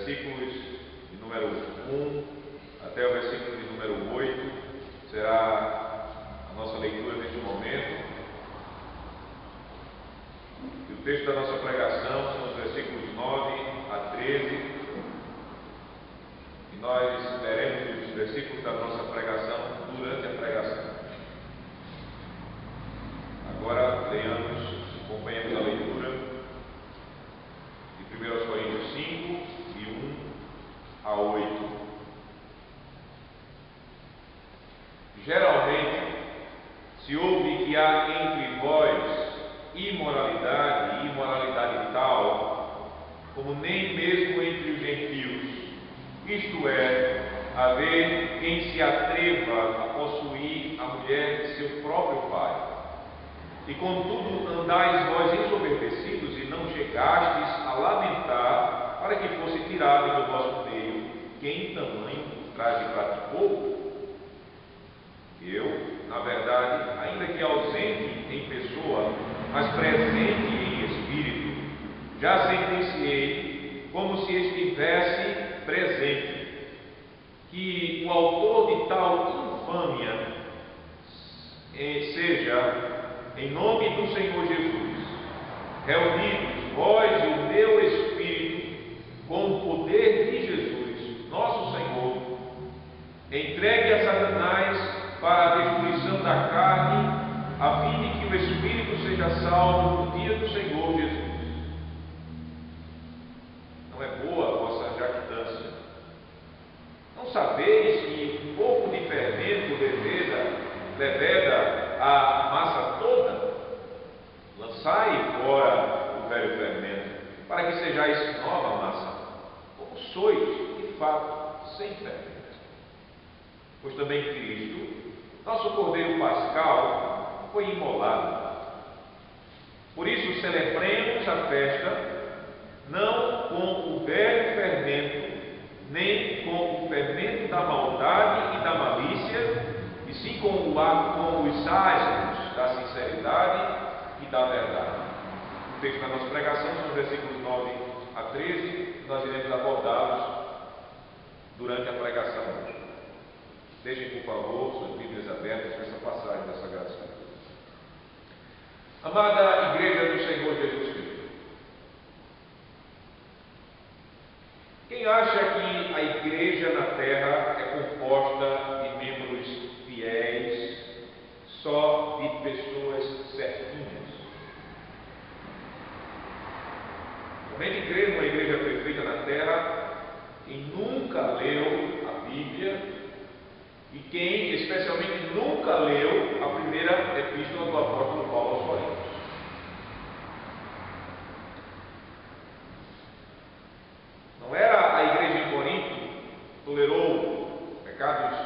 versículos de número 1 até o versículo de número 8, será a nossa leitura neste momento. E o texto da nossa pregação são os versículos 9 a 13. E nós leremos os versículos da nossa pregação durante a pregação. Agora leiamos, acompanhemos a leitura de 1 Coríntios 5, de 1 a 8. Geralmente se ouve que há entre vós imoralidade e imoralidade tal, como nem mesmo entre os gentios, isto é, haver quem se atreva a possuir a mulher de seu próprio pai. E contudo andais vós ensoberbecidos e não chegastes a lamentar para que fosse tirado do vosso meio quem tamanho ultraje praticou? Eu, na verdade, ainda que ausente em pessoa, mas presente em espírito, já sentenciei, como se estivesse presente, que o autor de tal infâmia seja, em nome do Senhor Jesus, reunidos vós e o meu espírito, com o poder de Jesus, nosso Senhor, entregue a Satanás para a destruição da carne, a fim de que o espírito seja salvo no dia do Senhor Jesus. Não é boa a vossa jactância. Não sabeis que um pouco de fermento leveda a massa toda? Lançai fora o velho fermento, para que sejais nova massa, como sois, de fato, sem fermento. Pois também Cristo, nosso Cordeiro Pascal, foi imolado. Por isso celebremos a festa, não com o velho fermento, nem com o fermento da maldade e da malícia, e sim com os asmos da sinceridade e da verdade. O texto da nossa pregação são os versículos 9 a 13, nós iremos abordá-los durante a pregação hoje. Deixem, por favor, suas Bíblias abertas com essa passagem da Sagrada Escritura. Amada Igreja do Senhor Jesus Cristo, quem acha que a Igreja na Terra é composta de membros fiéis, só de pessoas certinhas? Somente crê numa Igreja perfeita na Terra quem nunca leu a Bíblia e quem, especialmente, nunca leu a primeira epístola do apóstolo Paulo aos Coríntios. Não era a igreja em Corinto que tolerou pecados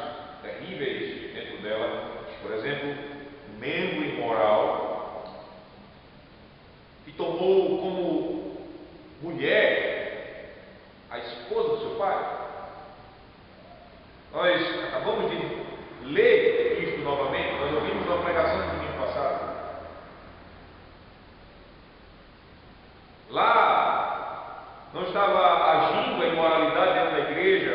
terríveis dentro dela, por exemplo, um membro imoral que tomou como mulher a esposa do seu pai. Nós acabamos de ler isto novamente, nós ouvimos uma pregação no domingo passado. Lá não estava agindo a imoralidade dentro da igreja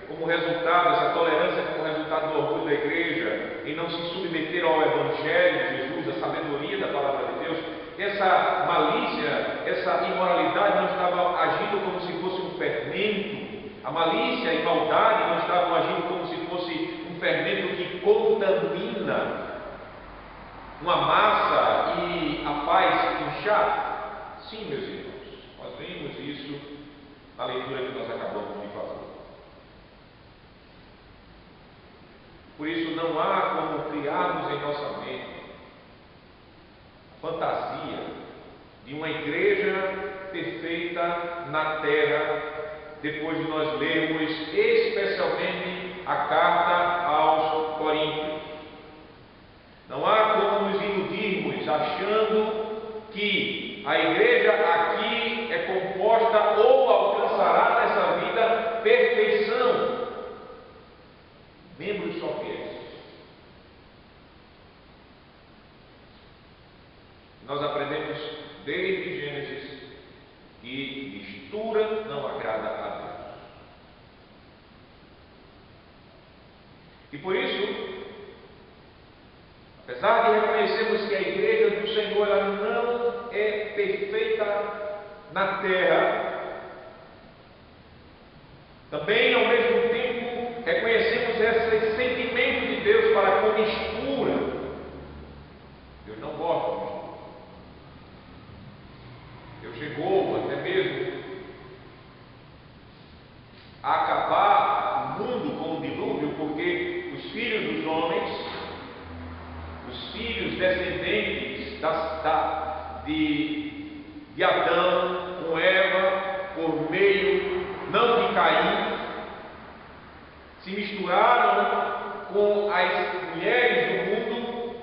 como resultado, essa tolerância como resultado do orgulho da igreja, em não se submeter ao Evangelho de Jesus, à sabedoria da palavra de Deus. Essa malícia, essa imoralidade não estava agindo como se fosse um fermento. A malícia e maldade não estavam agindo como se fosse um fermento que contamina uma massa e a faz inchar. Sim, meus irmãos, nós vimos isso na leitura que nós acabamos de fazer. Por isso não há como criarmos em nossa mente a fantasia de uma igreja perfeita na terra, depois de nós lermos especialmente a carta aos Coríntios. Não há como nos iludirmos achando que a igreja aqui é composta ou alcançará nessa vida perfeição. Membros só fiéis. Nós aprendemos desde Gênesis que mistura não agrada a Deus. E por isso, apesar de reconhecermos que a igreja do Senhor ela não é perfeita na terra, também ao mesmo tempo reconhecemos esse sentimento de Deus para com mistura. Deus não gosta de mistura. Deus chegou até mesmo a acabar o mundo com o dilúvio, porque os filhos dos homens, os filhos descendentes de Adão com Eva, por meio não de Caim, se misturaram com as mulheres do mundo,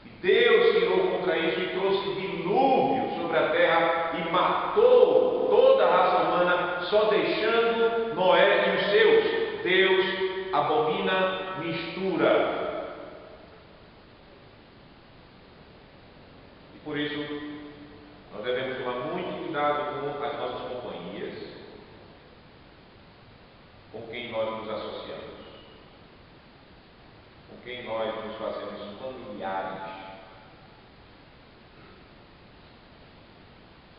e Deus tirou contra isso e trouxe dilúvio sobre a terra e matou toda a raça humana, só deixando Noé e os seus. Deus abomina mistura. E por isso nós devemos tomar muito cuidado com as nossas companhias, com quem nós nos associamos, com quem nós nos fazemos familiares.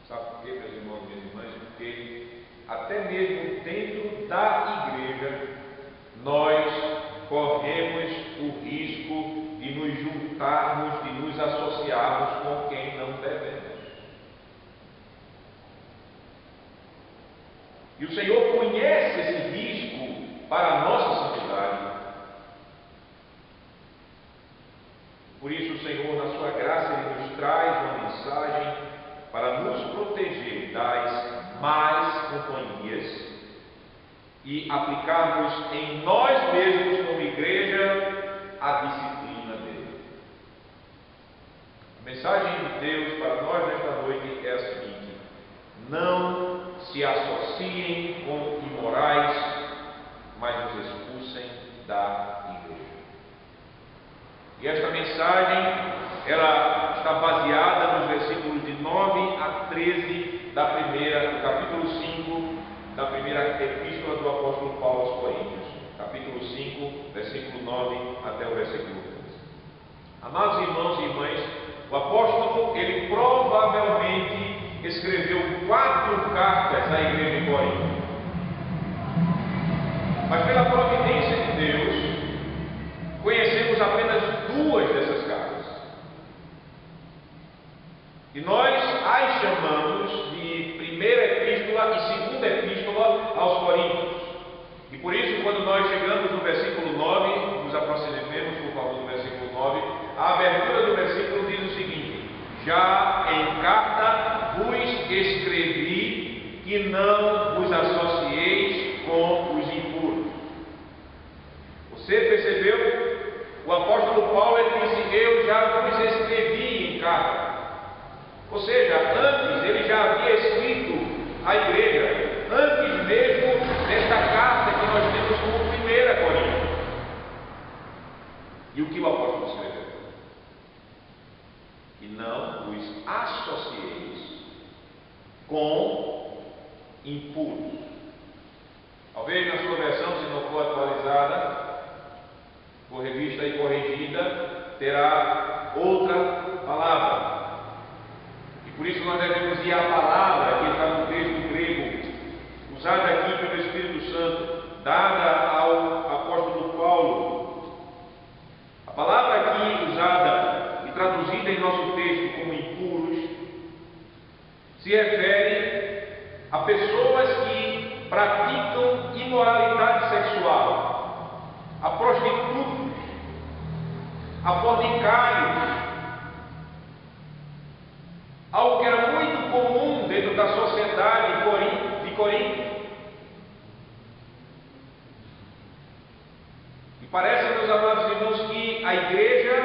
Sabe por quê, meus irmãos e minhas irmãs? Porque até mesmo dentro da igreja nós corremos o risco de nos juntarmos, de nos associarmos com quem não devemos. E o Senhor conhece esse risco para a nossa santidade. Por isso o Senhor, na sua graça, Ele nos traz uma mensagem para nos proteger das más companhias e aplicarmos em nós mesmos, como igreja, a disciplina dele. A mensagem de Deus para nós nesta noite é a seguinte: não se associem com imorais, mas nos expulsem da igreja. E esta mensagem, ela está baseada nos versículos de 9 a 13 do capítulo 5 da primeira epístola do apóstolo Paulo aos Coríntios. Capítulo 5, versículo 9 até o versículo 13. Amados irmãos e irmãs, o apóstolo, ele provavelmente escreveu 4 cartas à igreja de Corinto. Mas pela providência de Deus, conhecemos apenas 2 dessas cartas. E nós as chamamos de primeira epístola e segunda epístola aos Coríntios. E por isso, quando nós chegamos no versículo 9, nos aproximemos, por favor, do versículo 9, a abertura do versículo diz o seguinte: já em carta vos escrevi que não vos associeis com os impuros. Você percebeu? O apóstolo Paulo, ele disse: eu já vos escrevi em carta. Ou seja, antes ele já havia escrito à igreja, antes mesmo desta carta que nós temos como 1 Coríntios. E o que o apóstolo escreveu? Que não vos associeis com impuros. Talvez na sua versão, se não for atualizada, for revista e corrigida, terá outra palavra. E por isso nós devemos ir à palavra que está no texto grego, usada aqui pelo Espírito Santo, dada ao apóstolo Paulo. A palavra aqui usada e traduzida em nosso texto como impuros se refere a pessoas que praticam imoralidade sexual, a prostitutos, a fornicários, algo que era muito comum dentro da sociedade de Corinto. E parece, meus amados irmãos, que a igreja,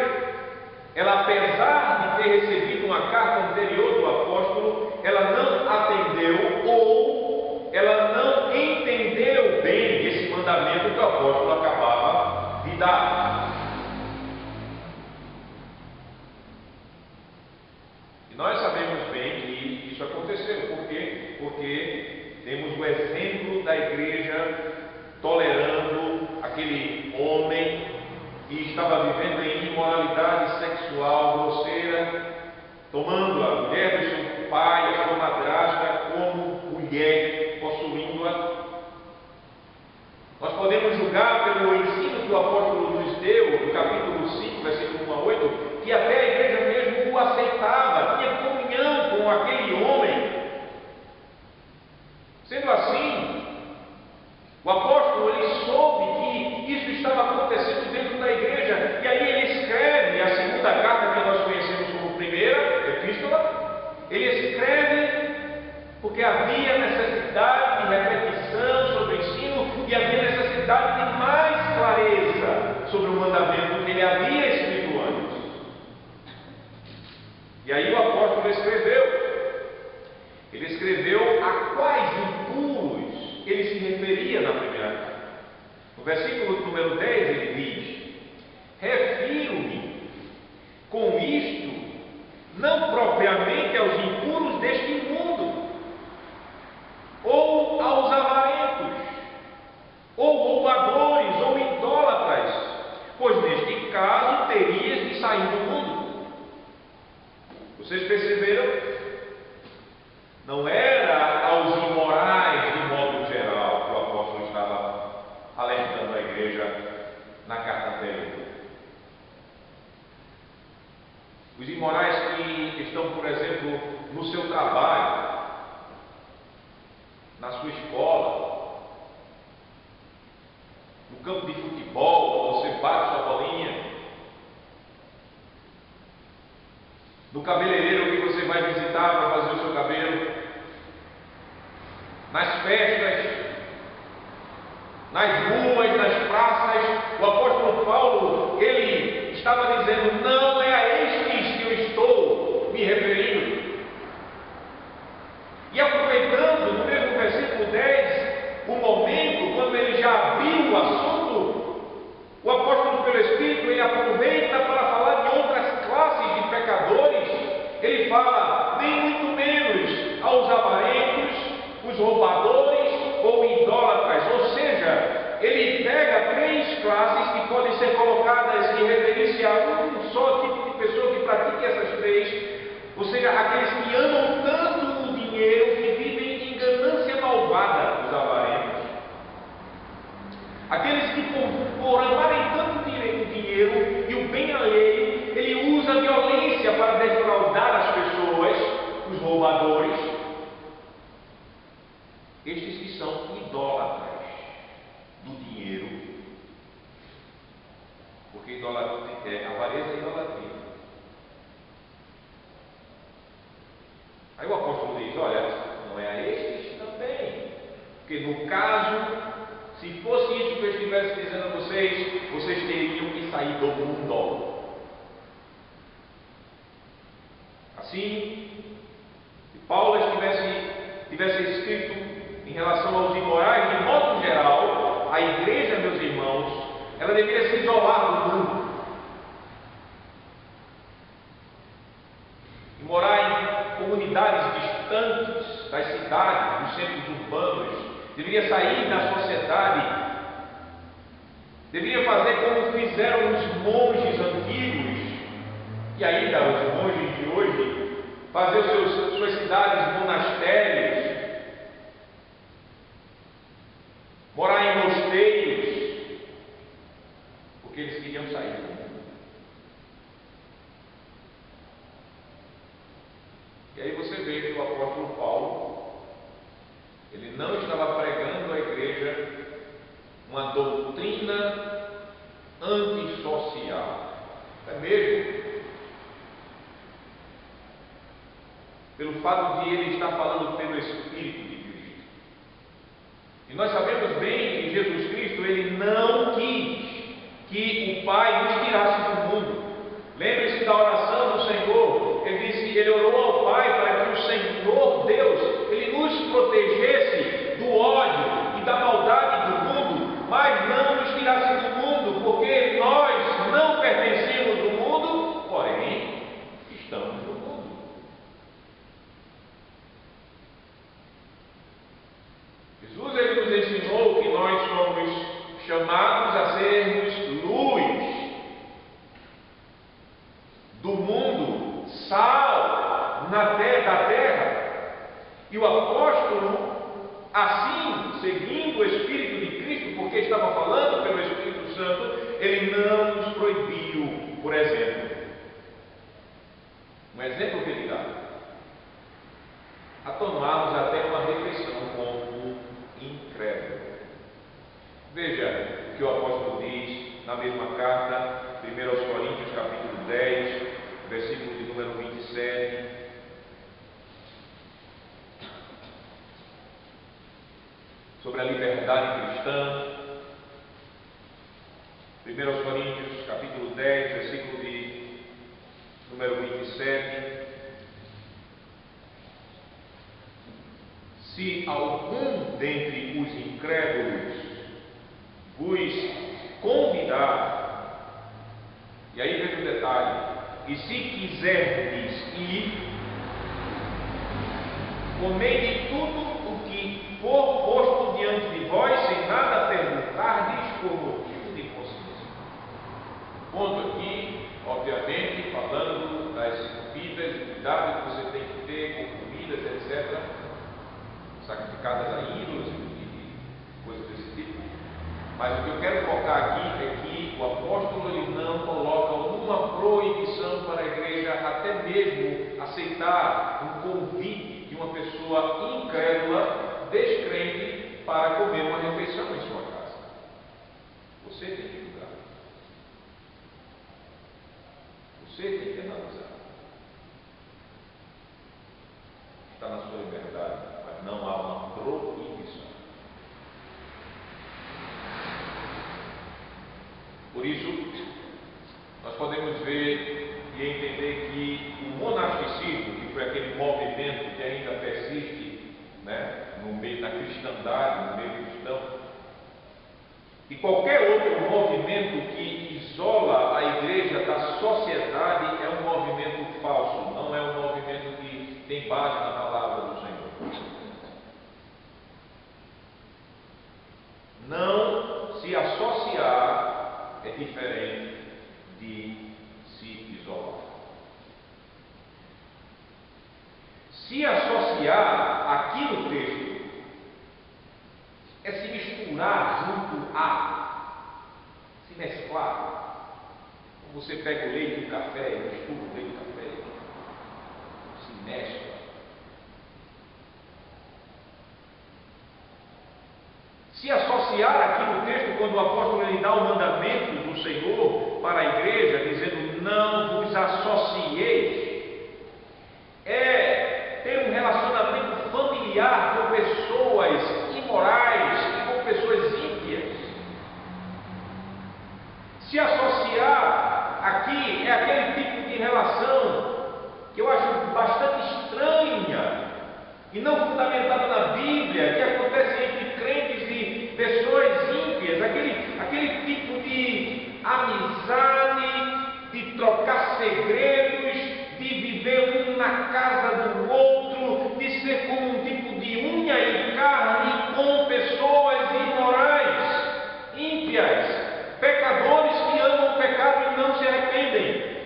ela, apesar de ter recebido uma carta anterior do apóstolo, ela não atendeu ou ela não entendeu bem esse mandamento que o apóstolo acabava de dar. E nós sabemos bem que isso aconteceu. Por quê? Porque temos o exemplo da igreja tolerando aquele homem vivendo em imoralidade sexual grosseira, tomando a mulher do seu pai, a sua madrasta, como mulher, possuindo-a. Nós podemos julgar pelo ensino que o apóstolo nos deu, no capítulo 5, versículo 1 a 8, que até a igreja mesmo o aceitava, tinha comunhão com aquele homem. Sendo assim, o apóstolo ele soube que isso estava acontecendo dentro da igreja, e aí ele escreve a segunda carta que nós conhecemos como primeira epístola. Ele escreve porque havia necessidade de repetição sobre o ensino e havia necessidade de mais clareza sobre o mandamento que ele havia escrito antes. E aí o apóstolo escreveu. Ele escreveu a quais impuros ele se referia na primeira carta. No versículo número 10 ele diz: refiro-me com isto não propriamente aos impuros deste mundo, ou aos avarentos, ou roubadores, ou idólatras, pois neste caso terias de sair do mundo. Vocês perceberam? Não era aos imorais de modo geral que o apóstolo estava alertando a igreja na carta anterior. Os imorais que estão, por exemplo, no seu trabalho, na sua escola, no campo de futebol, quando você bate sua bolinha, no cabeleireiro que você vai visitar para fazer o seu cabelo, nas festas, nas ruas, nas praças. O apóstolo Paulo, ele estava dizendo: não é a estes que eu estou me referindo. E aproveitando no mesmo versículo 10, o momento quando ele já abriu o assunto, o apóstolo pelo Espírito, ele aproveita para falar de outras classes de pecadores. Ele fala: nem muito menos aos avarentos, os roubadores ou idólatras. Ou seja, ele pega três classes que podem ser colocadas em referência a um só tipo de pessoa que pratique essas três. Ou seja, aqueles que amam tanto o dinheiro que vivem em ganância malvada, os avarentos. Aqueles que por amarem tanto o dinheiro e o bem alheio, ele usa a violência para defraudar as pessoas, os roubadores. Estes que são idólatras do dinheiro, porque avareza é idolatria. Aí o apóstolo diz: olha, não é a estes também, porque no caso, se fosse isso que eu estivesse dizendo a vocês, vocês teriam que sair do mundo. Assim, se Paulo tivesse escrito em relação aos imorais, de modo geral, a igreja, meus irmãos, ela deveria se isolar do mundo. E morar em comunidades distantes das cidades, dos centros urbanos. Deveria sair da sociedade. Deveria fazer como fizeram os monges antigos, e ainda os monges de hoje, fazer suas cidades monastérios, morar em mosteiros, porque eles queriam sair do mundo. E aí você vê que o apóstolo Paulo, ele não estava pregando à igreja uma doutrina antissocial. É mesmo pelo fato de ele estar falando pelo Espírito de Cristo. E nós sabemos bem que Jesus Cristo, ele não quis que o Pai nos tirasse do mundo. Lembre-se da oração do Senhor. Ele orou ao Pai para que o Senhor Deus, ele nos protegesse do ódio e da maldade do mundo, mas não nos tirasse do mundo, porque nós não pertencemos ao mundo, porém estamos no mundo. Jesus, ele nos ensinou que nós somos chamados a sermos luz E o apóstolo, assim, seguindo o Espírito de Cristo, porque estava falando pelo Espírito Santo, ele não nos proibiu, por exemplo, um exemplo que ele dá, a tomarmos até uma refeição com o incrédulo. Veja o que o apóstolo diz na mesma carta, 1 aos Coríntios, capítulo 10, versículo de número 27. Sobre a liberdade cristã. 1 aos Coríntios, capítulo 10, versículo de número 27. Se algum dentre os incrédulos vos convidar, e aí vem o detalhe, e se quiserdes ir, comei de tudo o que for posto diante de vós, sem nada perguntardes por motivo de consciência. Ponto aqui, obviamente, falando das comidas, do cuidado que você tem que ter com comidas, etc., sacrificadas a ídolos e coisas desse tipo. Mas o que eu quero focar aqui é que o apóstolo ele não coloca uma proibição para a igreja, até mesmo aceitar um convite de uma pessoa incrédula, descrente, para comer uma refeição em sua casa. Você tem que julgar. Você tem que analisar. Está na sua liberdade, mas não há uma proibição. Por isso, nós podemos ver e entender que o monasticismo, que foi aquele movimento que ainda persiste, né, no meio da cristandade, no meio cristão, e qualquer outro movimento que isola a igreja da sociedade é um movimento falso, não é um movimento que tem base na palavra do Senhor. Não se associar é diferente de se isolar. Se associar aqui no texto é se misturar junto a, se mesclar. Você pega o leite e o café e mistura o leite e o café, se mescla. Se associar aqui no texto, quando o apóstolo ele dá o mandamento do Senhor para a igreja, dizendo não vos associeis, é ter um relacionamento familiar com pessoas imorais e com pessoas ímpias. Se associar aqui é aquele tipo de relação que eu acho bastante estranha e não fundamentada na Bíblia, que acontece entre crentes e pessoas ímpias, aquele tipo de amizade, de trocar segredos, de viver um na casa do outro, de ser como um tipo de unha e carne com pessoas imorais, ímpias, pecadores que amam o pecado e não se arrependem.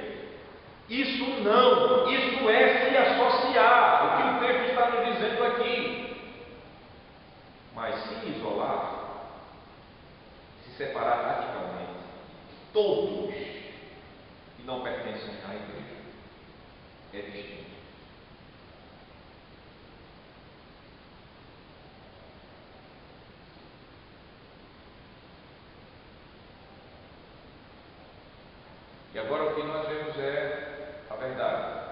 Isso não, isso é se associar, o que o texto está nos dizendo aqui. Mas se isolar, se separar radicalmente, todos que não pertencem à igreja, é distinto. E agora o que nós vemos é a verdade.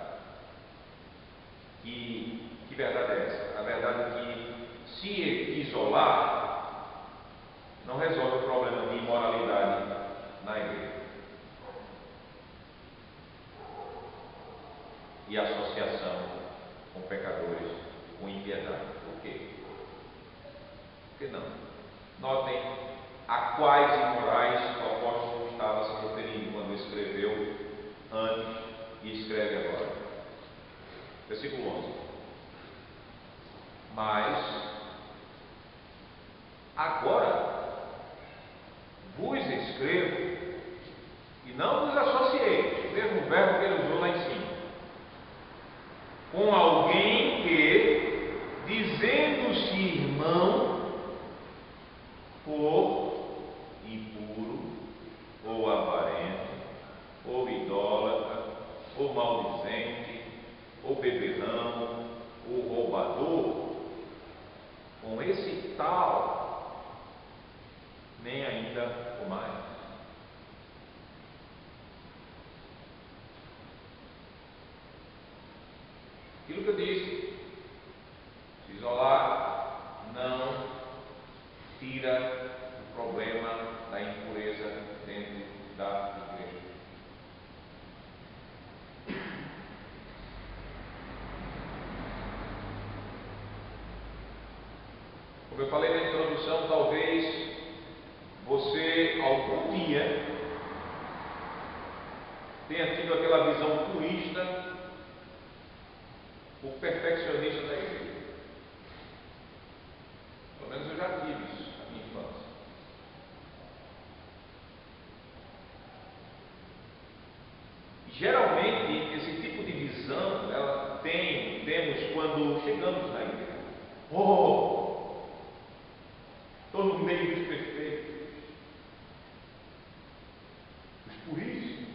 Que verdade é essa? A verdade é que se isolar não resolve o problema de imoralidade na igreja. E associação com pecadores, com impiedade. Por quê? Por que não? Notem a quais imorais o apóstolo estava se referindo quando escreveu antes e escreve agora. Versículo 11. Mas agora vos escrevo e não vos associeis, o mesmo verbo que ele usou lá em cima, com alguém que nem ainda o mais. Aquilo que eu disse, se isolar não tira o problema da impureza dentro da igreja. Como eu falei na introdução, talvez você algum dia tenha tido aquela visão purista, o perfeccionista da igreja. Pelo menos eu já tive isso na minha infância. E geralmente esse tipo de visão temos quando chegamos na igreja. Estou no meio dos perfeitos, os puríssimos.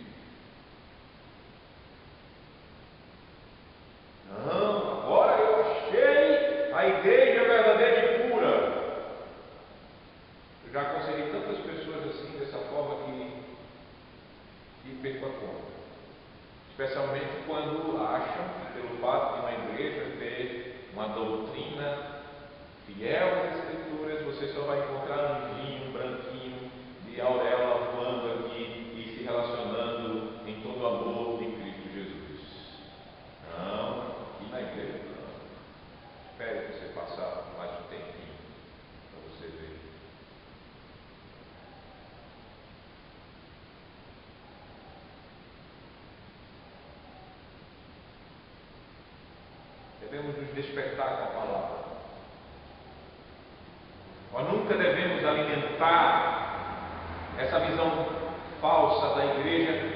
Não, agora eu achei a igreja verdadeira e pura. Eu já aconselhei tantas pessoas assim, dessa forma, que perco a conta. Especialmente quando acham que, pelo fato de uma igreja ter uma doutrina fiel às Escrituras, você só vai encontrar um vinho branquinho de auréola voando aqui e se relacionando em todo amor de Cristo Jesus. Não, aqui na igreja não. Espere você passar mais um tempinho para você ver. Devemos nos despertar com a palavra. Nós nunca devemos alimentar essa visão falsa da igreja.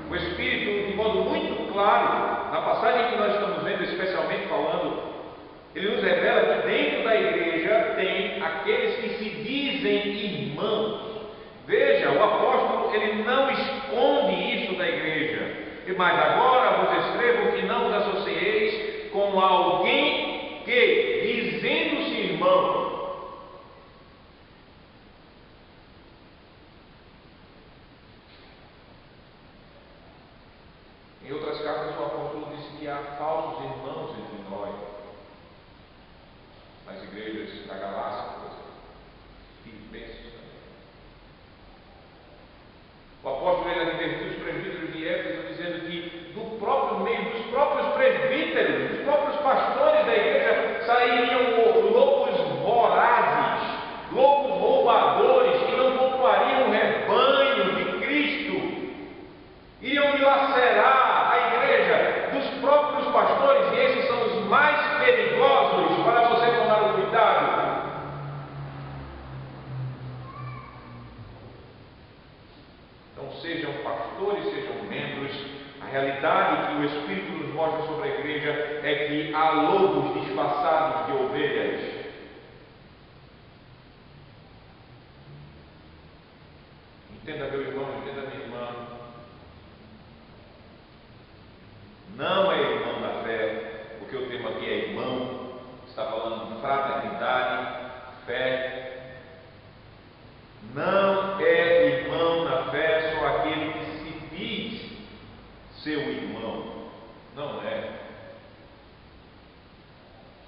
O Espírito, de modo muito claro, na passagem que nós estamos vendo, especialmente falando, ele nos revela que dentro da igreja tem aqueles que se dizem irmãos. Veja, o apóstolo, ele não esconde isso da igreja. Mas agora vos escrevo que não vos associeis com alguém que, dizendo-se irmão, em outras cartas o apóstolo disse que há falsos irmãos entre nós, nas igrejas da Galácia, por exemplo, Filipenses também. O apóstolo ele advertiu os presbíteros de Éfeso, dizendo que do próprio meio, dos próprios presbíteros, dos próprios pastores da igreja, sairiam lobos vorazes, lobos roubadores, que não poupariam o rebanho de Cristo, iriam dilacerar a igreja dos próprios pastores, e esses são os mais perigosos para você tomar o cuidado. Então, sejam pastores, sejam membros, a realidade que o Espírito nos mostra sobre a igreja é que há lobos disfarçados de ovelhas. Entenda, meu irmão, entenda, minha irmã. Não é irmão da fé, porque o termo aqui é irmão, está falando de fraternidade, fé. Não é irmão na fé só aquele que se diz seu irmão. Não é.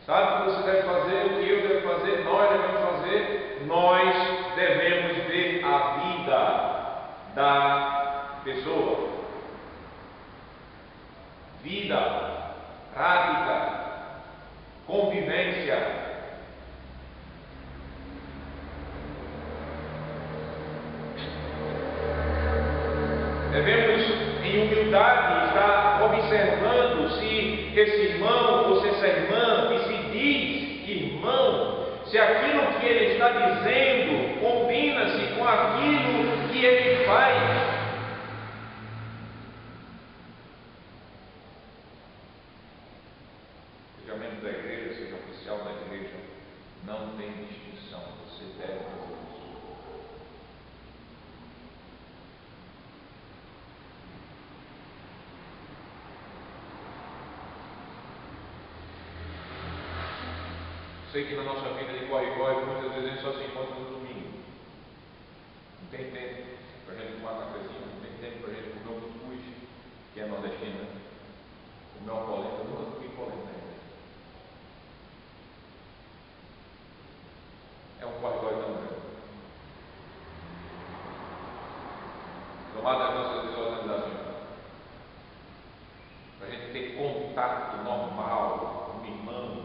Sabe o que você deve fazer, o que eu devo fazer, nós devemos fazer? Nós devemos ver a vida da pessoa. Vida, prática, convivência. Devemos, em humildade, estar observando se esse irmão ou se essa irmã que se diz irmão, se aquilo que ele está dizendo combina-se com aquilo que ele faz. Seja membro da igreja, seja oficial da igreja, não tem distinção. Você deve fazer isso. sei que na nossa vida de corre-corre, muitas vezes a gente só se encontra no domingo. Não tem tempo para a gente tomar um cafezinho, não tem tempo para a gente comer um cuscuz, que é nordestino, né? Comer uma polenta, eu nunca comi polenta ainda. É um corre-corre tão grande. Tomar das nossas desorganizações, para a gente ter contato normal com irmãos,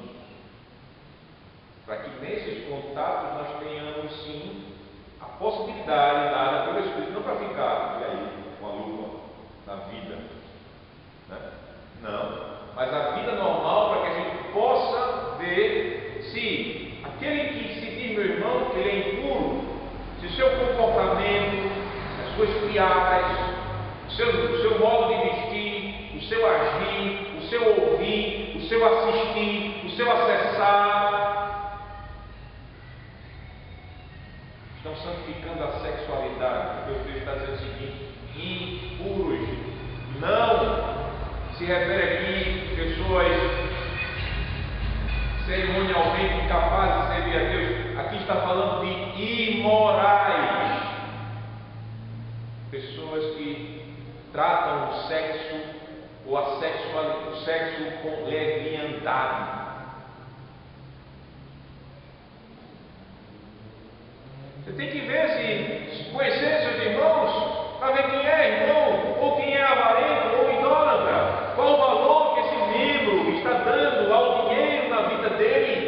para que nesses contatos nós tenhamos sim a possibilidade dada pelo Espírito, não para ficar e aí com a lupa na vida, né? Não, mas a vida normal para que a gente possa ver se aquele que se diz meu irmão, que ele é impuro, se o seu comportamento, as suas piadas, o seu modo de vestir, o seu agir, o seu ouvir, o seu assistir, o seu acessar, estão santificando a sexualidade. Porque o texto está dizendo o seguinte: impuros. Não se refere aqui a pessoas cerimonialmente incapazes de servir a Deus. Aqui está falando de imorais. Pessoas que tratam o sexo ou a sexualidade, o sexo com leviandade. Você tem que ver se conhecer seus irmãos, para ver quem é irmão, ou quem é avarento, ou idólatra. Qual o valor que esse membro está dando ao dinheiro na vida dele?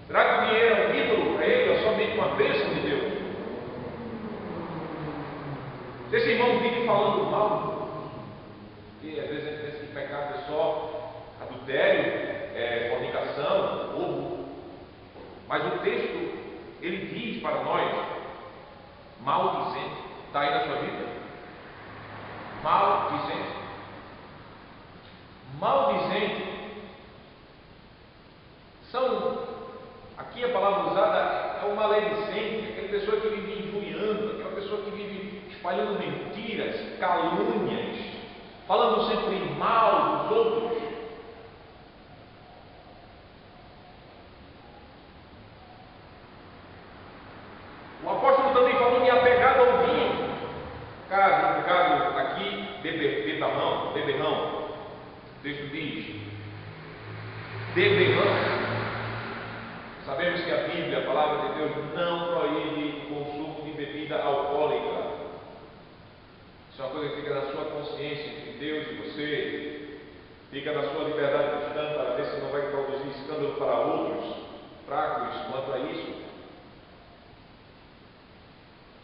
Será que o dinheiro é um ídolo para ele, ou somente uma bênção de Deus? Se esse irmão vive falando mal, porque às vezes a gente pensa que pecado é só adultério, fornicação, roubo. Mas o texto, ele diz para nós, maldizente. Está aí na sua vida? Maldizente. Maldizente. Aqui a palavra usada é o maledicente, aquela pessoa que vive injuriando, aquela pessoa que vive espalhando mentiras, calúnias, falando sempre mal dos outros. O apóstolo também falou de apegado ao vinho. Caso aqui, beberrão. O texto diz: beberrão. Sabemos que a Bíblia, a palavra de Deus, não proíbe o consumo de bebida alcoólica. Isso é uma coisa que fica na sua consciência, entre Deus e você. Fica na sua liberdade cristã para ver se não vai produzir escândalo para outros fracos quanto a isso.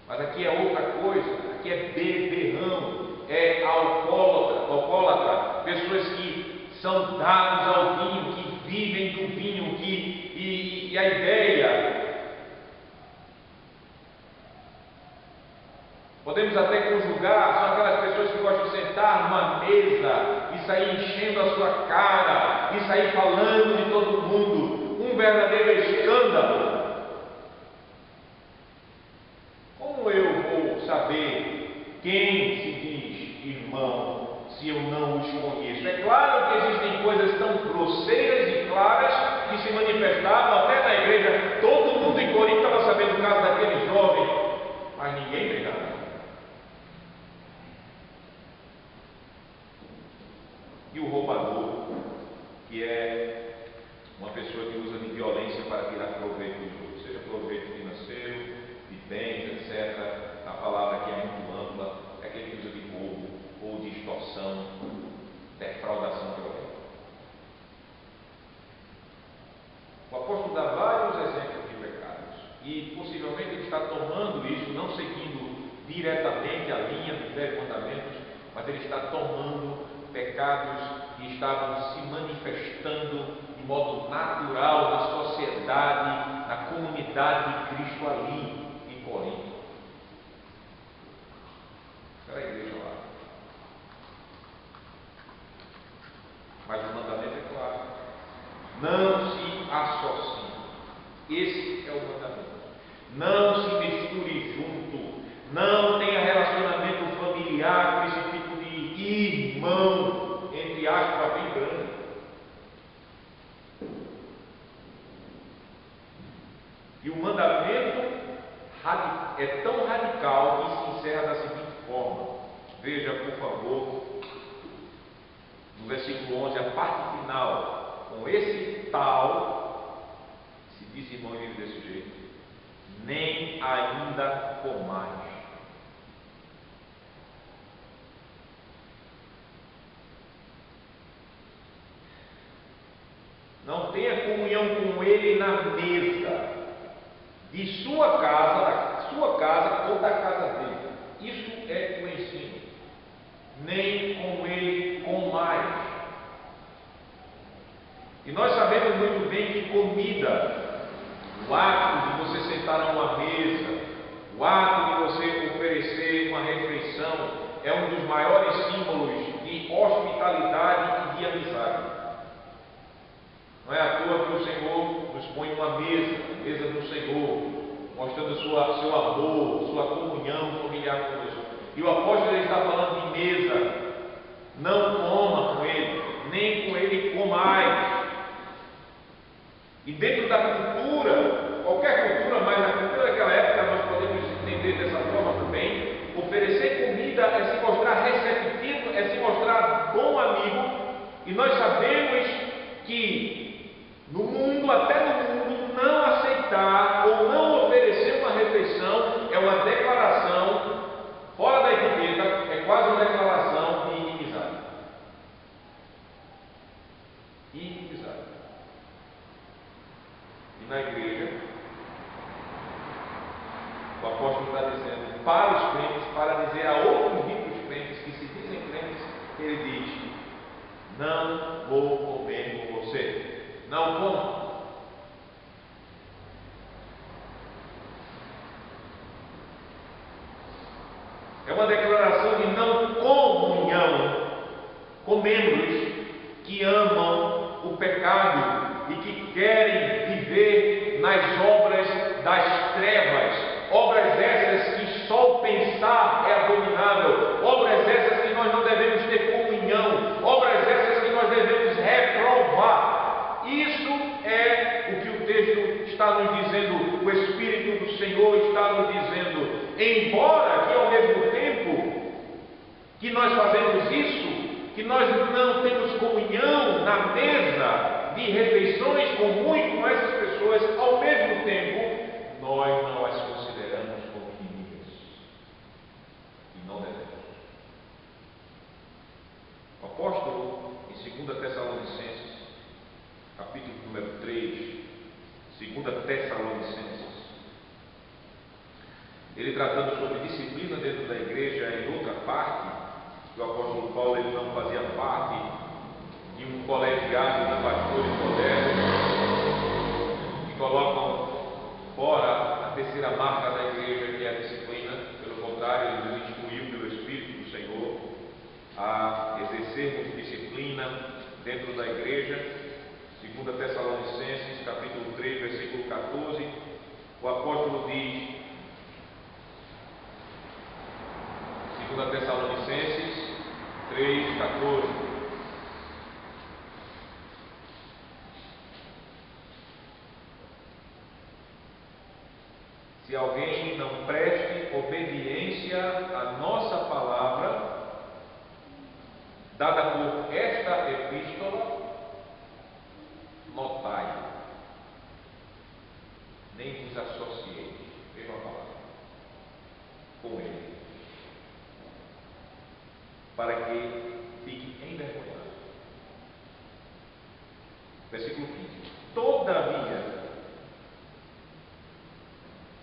Mas aqui é outra coisa, aqui é beberrão, é alcoólatra, pessoas que são dados ao vinho, que vivem do vinho, e a ideia, podemos até conjugar, são aquelas pessoas que gostam de sentar numa mesa e sair enchendo a sua cara, e sair falando de todo mundo, um verdadeiro escândalo. Como eu vou saber quem se diz irmão se eu não os conheço? É claro que existem coisas tão grosseiras e claras que se manifestavam até na igreja. Todo mundo em Corinto estava sabendo o caso daquele jovem, mas ninguém brigava. E o roubador, que é uma pessoa que usa de violência para tirar proveito dos outros, seja proveito financeiro, de bens, etc. A palavra aqui é muito ampla, é aquele que usa de roubo ou de extorsão, defraudação violenta. O apóstolo dá vários exemplos de pecados e possivelmente ele está tomando isso, não seguindo diretamente a linha dos 10 mandamentos, mas ele está tomando pecados que estavam se manifestando de modo natural na sociedade, na comunidade de Cristo ali em Corinto. Era a igreja lá. Mas o mandamento é claro: não se associe. Esse é o mandamento. Não se misture junto. Não tenha relacionamento familiar com esse tipo de irmão, entre aspas, bem grande. E o mandamento é tão radical que se encerra da seguinte forma. Veja, por favor, no versículo 11, a parte final. Com esse tal, se diz irmão livre desse jeito, nem ainda comais. Não tenha comunhão com ele na mesa de sua casa, da sua casa ou da casa dele. Isso é o ensino. Nem com ele comais. E nós sabemos muito bem que comida, o ato de você sentar a uma mesa, o ato de você oferecer uma refeição, é um dos maiores símbolos de hospitalidade e de amizade. Não é à toa que o Senhor nos põe uma mesa, a mesa do Senhor, mostrando seu amor, sua comunhão familiar conosco. E o apóstolo está falando de mesa. Não coma com ele, nem com ele comais. E dentro da cultura, qualquer cultura, mas na cultura daquela época, nós podemos entender dessa forma também. Oferecer comida é se mostrar receptivo, é se mostrar bom amigo. E nós sabemos que no mundo, até no mundo, não aceitar ou não oferecer uma refeição é uma declaração fora da etiqueta, é quase uma declaração de inimizade. Inimizade. E na igreja, o apóstolo está dizendo para os crentes, para dizer a outros ricos crentes que se dizem crentes, ele diz: não vou comer com você. Não coma. É uma declaração de não comunhão com membros que amam o pecado e que querem viver nas obras das trevas. Obras essas que só pensar é abominável. Obras essas que nós não devemos ter comunhão. Obras essas que nós devemos reprovar. Isso é o que o texto está nos dizendo, o Espírito do Senhor está nos dizendo. Embora que ao mesmo tempo que nós fazemos isso, que nós não temos comunhão na mesa de refeições comum com essas pessoas, ao mesmo tempo, nós não as consideramos como inimigas. E não devemos. O apóstolo, em 2 Tessalonicenses, capítulo número 3, 2 Tessalonicenses, ele tratando sobre disciplina dentro da igreja em outra parte, que o apóstolo Paulo ele não fazia parte de um colegiado de pastores modernos que colocam fora a terceira marca da igreja, que é a disciplina. Pelo contrário, ele nos instruiu pelo Espírito do Senhor a exercermos disciplina dentro da igreja. 2 Tessalonicenses, capítulo 3, versículo 14, o apóstolo diz, 2 Tessalonicenses 3, 14: se alguém não preste obediência à nossa palavra, dada por esta epístola, notai, nem vos associeis, mesma palavra, com ele, para que fique envergonhado. Versículo 15: todavia,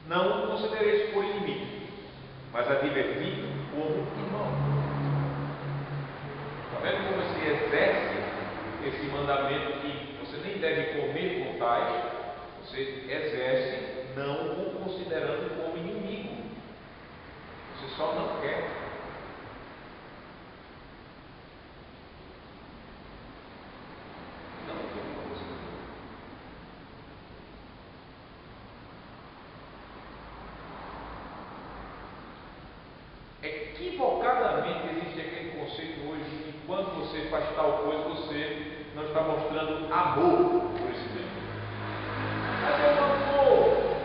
não considereis por inimigo, mas adverti como irmão. Está vendo como se exerce esse mandamento que você nem deve comer com tais? Você exerce não o considerando como inimigo. Você só não quer. Não como você. Equivocadamente existe aquele conceito hoje que quando você faz tal coisa, você não está mostrando amor por esse bem. Mas eu não vou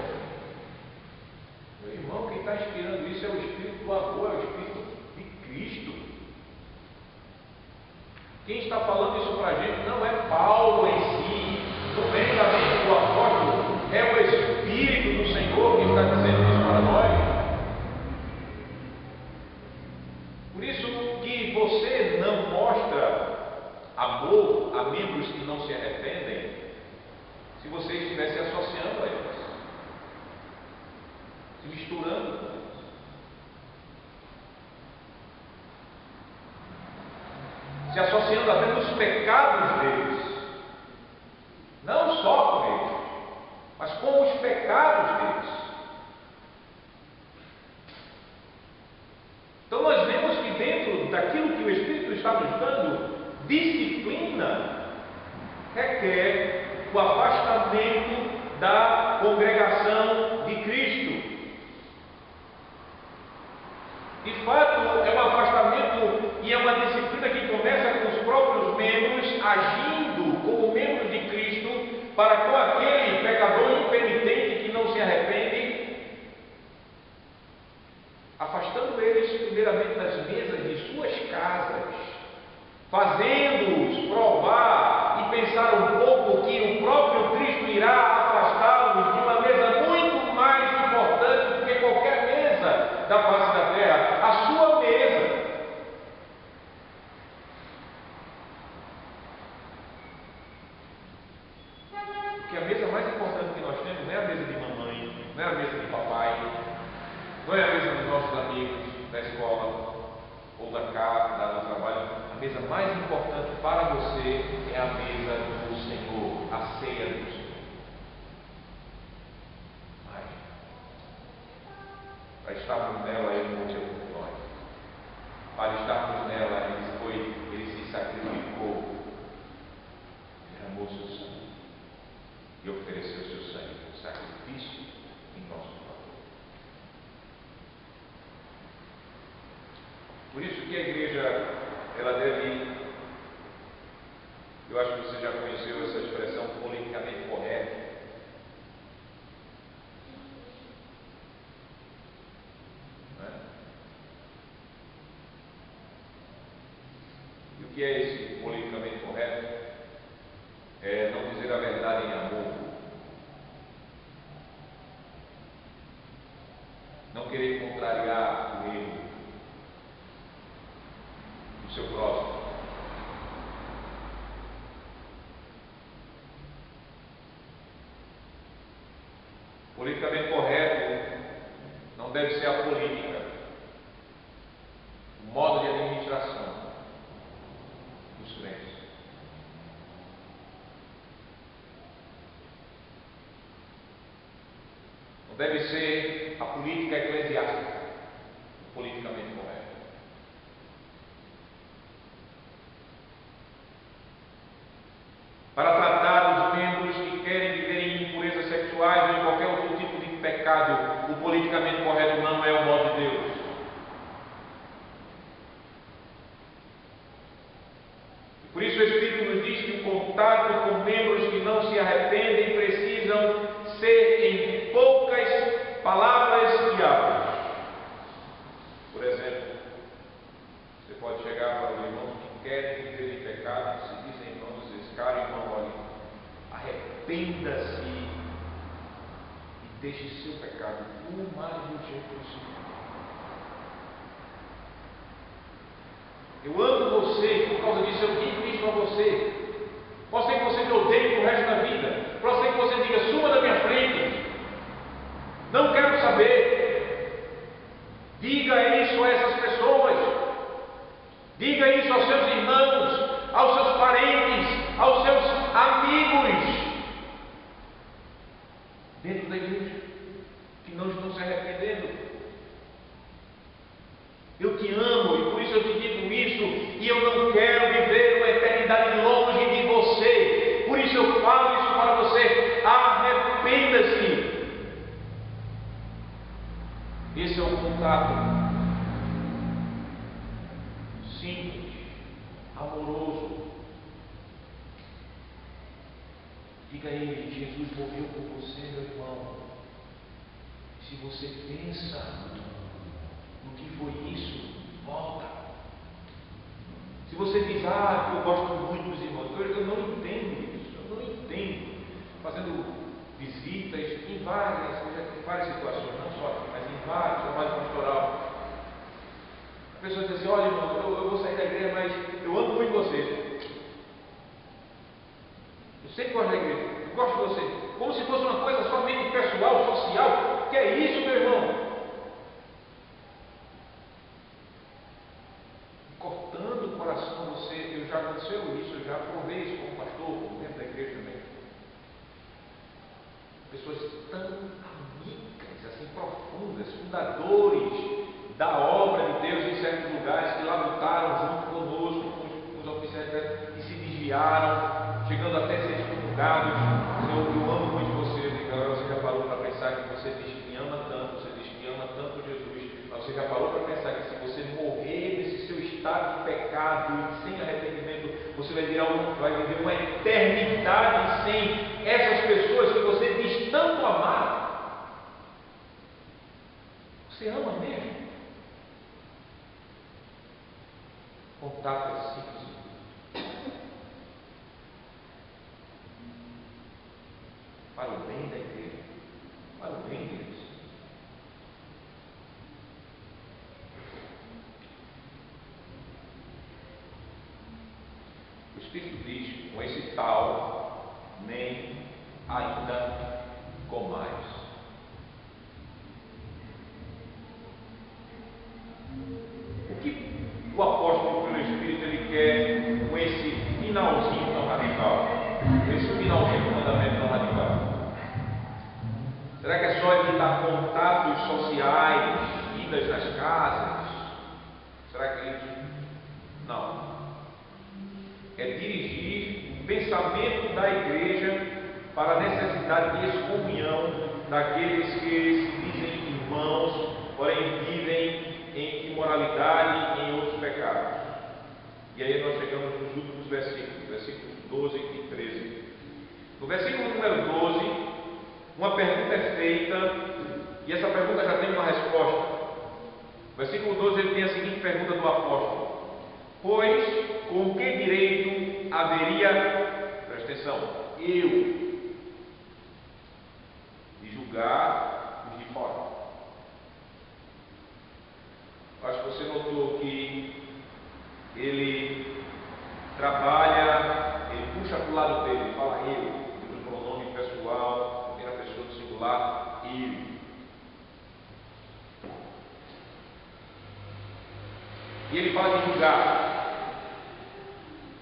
isso para a gente não é Paulo em si, não vem da mente do apóstolo, é o Espírito do Senhor que está dizendo isso para nós. Por isso que você não mostra amor a membros que não se arrependem, se você estiver se associando a eles, se misturando com eles. Se associando até nos pecados deles, não só com eles, mas com os pecados deles. Então nós vemos que dentro daquilo que o Espírito está nos dando, disciplina requer o afastamento da congregação de Cristo. De fato, é um afastamento e é uma disciplina que começa com os próprios membros agindo como membros de Cristo para com aquele pecador impenitente que não se arrepende, afastando eles primeiramente das mesas de suas casas, fazendo-os provar e pensar um pouco que o próprio Cristo irá afastá-los de uma mesa muito mais importante do que qualquer mesa da face da terra, a sua mesa. Porque a mesa mais importante que nós temos não é a mesa de mamãe, não é a mesa de papai, não é a mesa dos nossos amigos da escola ou da casa, do trabalho. A mesa mais importante para você é a mesa do Senhor, a ceia do Senhor. Para estarmos nela, Ele morreu por nós. Para estarmos nela, Ele se sacrificou, derramou seu sangue e ofereceu seu sangue como sacrifício em nosso favor. Por isso que a igreja, ela deve, eu acho que você já conheceu essa expressão politicamente correta. E o que é esse politicamente correto? É não dizer a verdade em amor, não querer contrariar o erro do seu próximo. Politicamente correto não deve ser a política, o modo de administração dos crentes. Não deve ser a política eclesiástica, politicamente correta. Para tratar os membros que querem viver em impurezas sexuais ou em qualquer outro tipo de pecado, o politicamente correto não é o modo de Deus. E por isso o Espírito nos diz que o contato com membros que não se arrependem precisam ser em poucas palavras e atos. Por exemplo, você pode chegar para os irmãos que querem viver em pecado, se dizem irmãos, caro irmão, olhe, arrependa-se e deixe seu pecado o mais urgente possível. Eu amo você, por causa disso eu digo isso a você. Pode ser que você me odeie pro resto da vida. Pode ser que você diga, suma da minha frente. Não quero saber. Diga isso a essas pessoas. Diga isso aos seus irmãos, aos seus parentes, aos seus amigos dentro da igreja que não estão se arrependendo. Eu te amo e por isso eu te digo isso, e eu não quero viver uma eternidade longe de você. Por isso eu falo isso para você. Arrependa-se. Esse é o contato simples, amoroso. Diga a ele, Jesus morreu por você, meu irmão. Se você pensa no que foi isso, volta. Se você diz, eu gosto muito dos irmãos, eu não entendo isso, eu não entendo. Fazendo visitas em várias situações, não só aqui, mas em vários trabalhos pastoral. A pessoa diz assim, olha irmão, eu vou sair da igreja, mas eu amo muito você. Eu sempre gosto da igreja, eu gosto de você. Como se fosse uma coisa somente pessoal, social. Que é isso, meu irmão? Cortando o coração você, já aconteceu isso, eu já provei isso como pastor, dentro da igreja também. Pessoas tão amigas, assim, profundas, fundadores da obra de Deus em certos lugares, que lá lutaram junto conosco, com os oficiais e se desviaram, chegando até ser excomungados. Senhor, eu amo muito você. Agora você já parou para pensar que você diz que me ama tanto, você diz que me ama tanto Jesus, mas você já parou para pensar que se você morrer nesse seu estado de pecado e sem arrependimento, você vai viver uma eternidade sem essas pessoas que você diz tanto amar? Você ama mesmo? Contato é simples. Para o bem da igreja, para o bem deles. O Espírito diz, com esse tal, nem ainda com mais. O que o apóstolo pelo Espírito ele quer com esse finalzinho tão radical? Esse finalzinho do mandamento tão radical? Será que é só evitar contatos sociais, idas nas casas? Será que é isso? Não. É dirigir o pensamento da igreja para a necessidade de excomunhão daqueles que se dizem irmãos, porém vivem em imoralidade e em outros pecados. E aí nós chegamos nos últimos versículos 12 e 13. No versículo número 12, uma pergunta é feita, e essa pergunta já tem uma resposta. No versículo 12 ele tem a seguinte pergunta do apóstolo: pois com que direito haveria, presta atenção, eu de julgar os de fora? Acho que você notou que ele trabalha, ele puxa para o lado dele, ele fala eu, usa o pronome pessoal, primeira pessoa do singular, eu. E ele fala de julgar.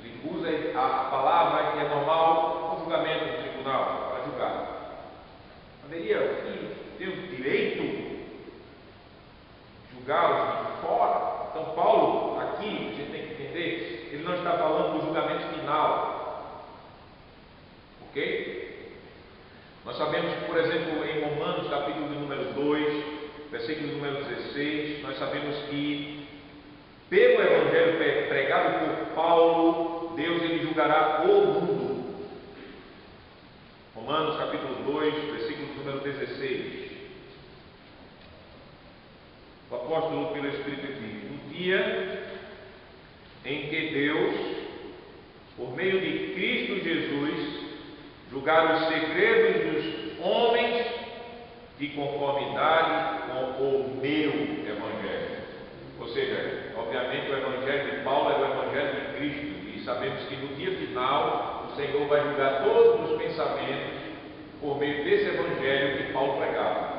Ele usa a palavra que é normal no julgamento do tribunal, para julgar. Haveria ter o direito de julgar os de fora? Então Paulo, aqui, a gente tem que entender, ele não está falando do julgamento final. Ok? Nós sabemos que, por exemplo, em Romanos, capítulo número 2, versículo número 16, nós sabemos que pelo evangelho pregado por Paulo, Deus ele julgará o mundo. Romanos capítulo 2, versículo número 16. O apóstolo pelo Espírito diz: no dia em que Deus, por meio de Cristo Jesus, julgar os segredos dos homens de conformidade com o meu evangelho. Ou seja, obviamente o evangelho de Paulo é o evangelho de Cristo, e sabemos que no dia final o Senhor vai julgar todos os pensamentos por meio desse evangelho que Paulo pregava.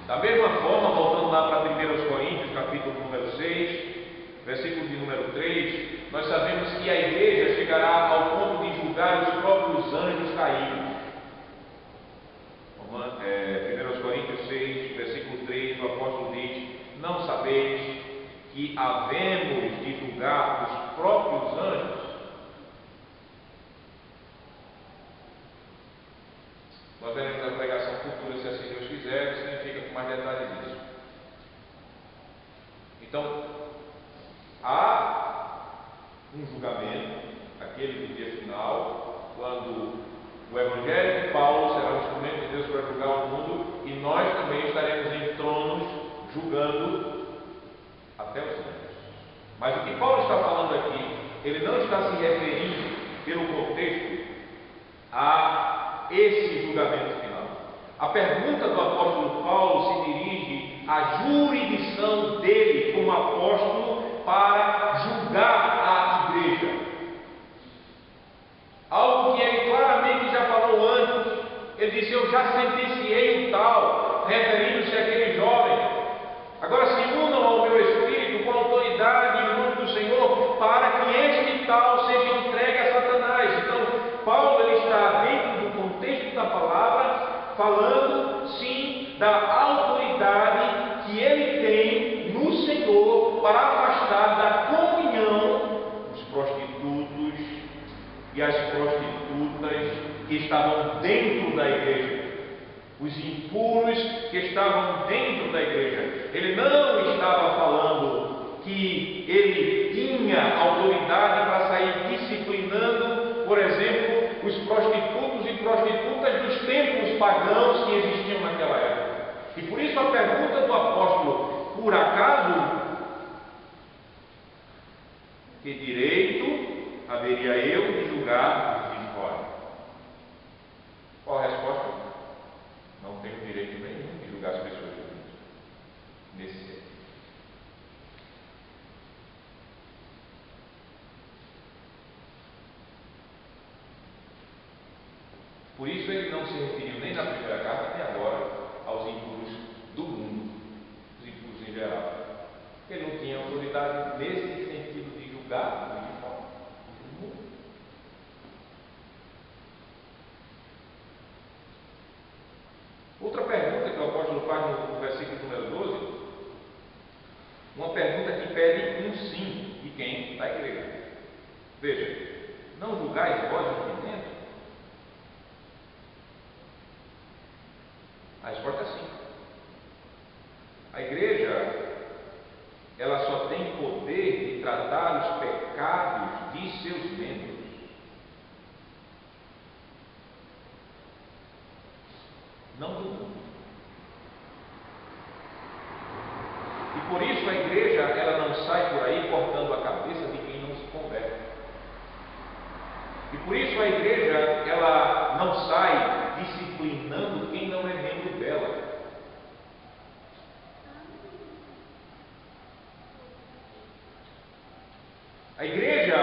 Da mesma forma, voltando lá para 1 Coríntios, capítulo número 6, versículo de número 3, nós sabemos que a igreja chegará ao ponto de julgar os próprios anjos caídos. 1 Coríntios 6, versículo 3, o apóstolo diz: não sabeis que havemos de julgar os próprios anjos? Nós veremos a pregação futura, se assim Deus quiser, significa com mais detalhes isso. Então, há um julgamento, aquele do dia final, quando o evangelho de Paulo será um instrumento de Deus para julgar o mundo, e nós também estaremos em tronos julgando até os anjos. Mas o que Paulo está falando aqui, ele não está se referindo, pelo contexto, a esse julgamento final. A pergunta do apóstolo Paulo se dirige à jurisdição dele como apóstolo para julgar a igreja. Algo que ele claramente já falou antes. Ele disse: eu já sentenciei o tal, referindo-se àquele jovem. Agora se unam ao meu espírito com autoridade em nome do Senhor, para que este tal seja entregue a Satanás. Então, Paulo ele está dentro do contexto da palavra, falando sim da autoridade que ele tem no Senhor para afastar da comunhão os prostitutos e as prostitutas que estavam dentro da igreja, os impuros que estavam dentro da igreja. Ele não estava falando que ele tinha autoridade para sair disciplinando, por exemplo, os prostitutos e prostitutas dos templos pagãos que existiam naquela época. E por isso a pergunta do apóstolo: por acaso, que direito haveria eu de julgar os de fora? Qual a resposta? Não tenho direito nenhum de julgar as pessoas de Deus nesse sentido. Por isso ele não se referiu nem na primeira carta, nem agora, aos impuros do mundo, os impuros em geral. Ele não tinha autoridade nesse sentido de julgar os de fora, do mundo. Outra pergunta que o apóstolo faz no versículo número 12, uma pergunta que pede um sim de quem? Da igreja. Veja: não julgais vós aqui dentro? A resposta é sim. A igreja, ela só tem poder de tratar os pecados de seus membros. Não do mundo. E por isso a igreja, ela não sai por aí cortando a cabeça de quem não se converte. E por isso a igreja, ela não sai disciplinando quem não é membro dela. A igreja,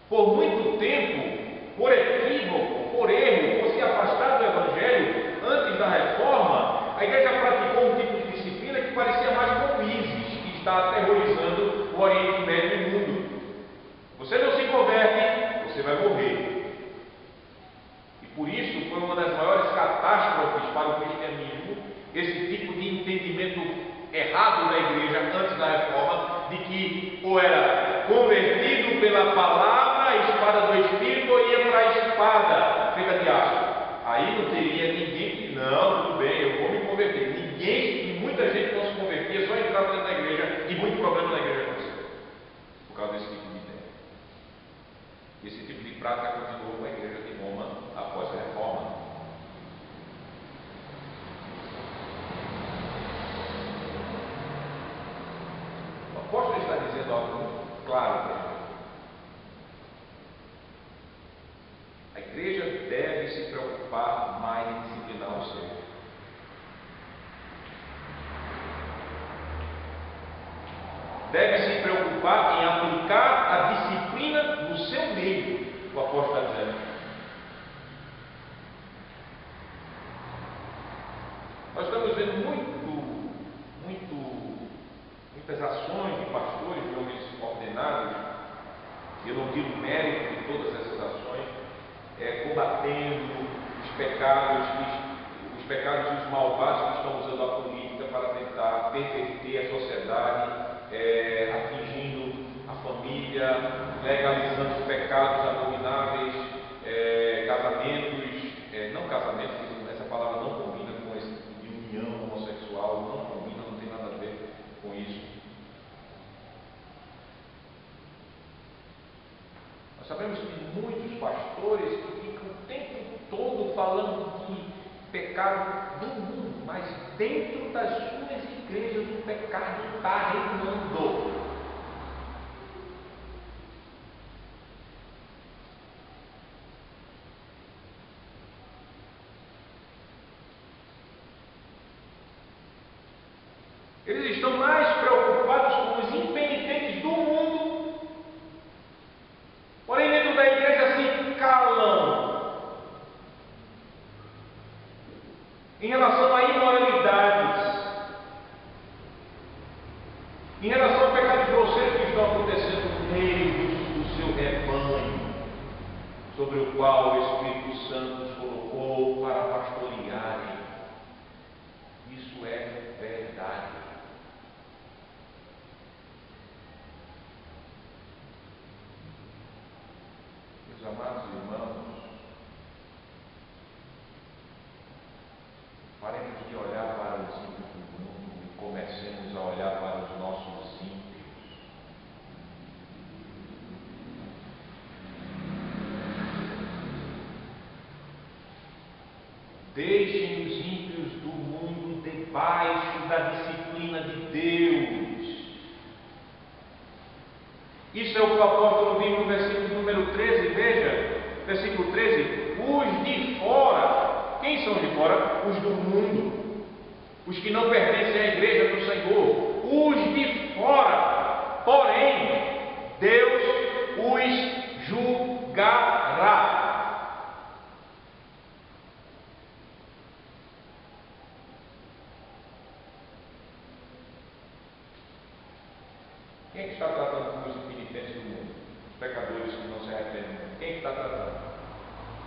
por muito tempo, por equívoco, por erro, por se afastar do Evangelho antes da reforma, a igreja praticou um tipo de disciplina que parecia mais como ISIS, que está aterrorizando o Oriente Médio e o mundo. Você não se converte, você vai morrer. E por isso foi uma das maiores catástrofes para o cristianismo esse tipo de entendimento errado da igreja antes da reforma, de que ou era convertido pela palavra, a espada do Espírito, ou ia para a espada feita de aço. Aí não teria ninguém que, não, tudo bem, eu vou me converter. Ninguém, e muita gente não se convertia, só entrava dentro da igreja, e muito problema na igreja aconteceu por causa desse tipo de ideia. Esse tipo de prática continuou com a igreja de Roma após a reforma. O apóstolo está dizendo algo muito claro para a gente. A igreja deve se preocupar mais em disciplinar o seu. Deve se preocupar em aplicar a disciplina no seu meio, o apóstolo está dizendo. Nós estamos vendo muitas ações de pastores, de homens ordenados, eu não tiro o mérito de todas essas ações, combatendo os pecados e os malvados que estão usando a política para tentar perverter a sociedade, atingindo a família, legalizando pecados abomináveis, não casamentos, essa palavra não combina com esse tipo de união homossexual, não combina, não tem nada a ver com isso. Nós sabemos que muitos pastores que ficam o tempo todo falando de pecado do mundo, mas dentro das suas igrejas. igreja do pecado está reinando. Eles estão mais preocupados com os impenitentes do mundo, porém dentro da igreja se calam em relação a imoralidades, em relação ao pecado grosseiro que estão acontecendo no meio do seu rebanho, sobre o qual o Espírito Santo os colocou para pastorearem. Isso é verdade. Meus amados irmãos, paremos de olhar para os ímpios do mundo e comecemos a olhar para os nossos ímpios. Deixem os ímpios do mundo debaixo da disciplina de Deus. Isso é o que o apóstolo diz no versículo número 13, veja, versículo 13, os de fora. Quem são os de fora? Os do mundo, os que não pertencem à igreja do Senhor, os de fora, porém, Deus os julgará. Quem é que está tratando com os impenitentes do mundo? Os pecadores que não se arrependem. Quem é que está tratando?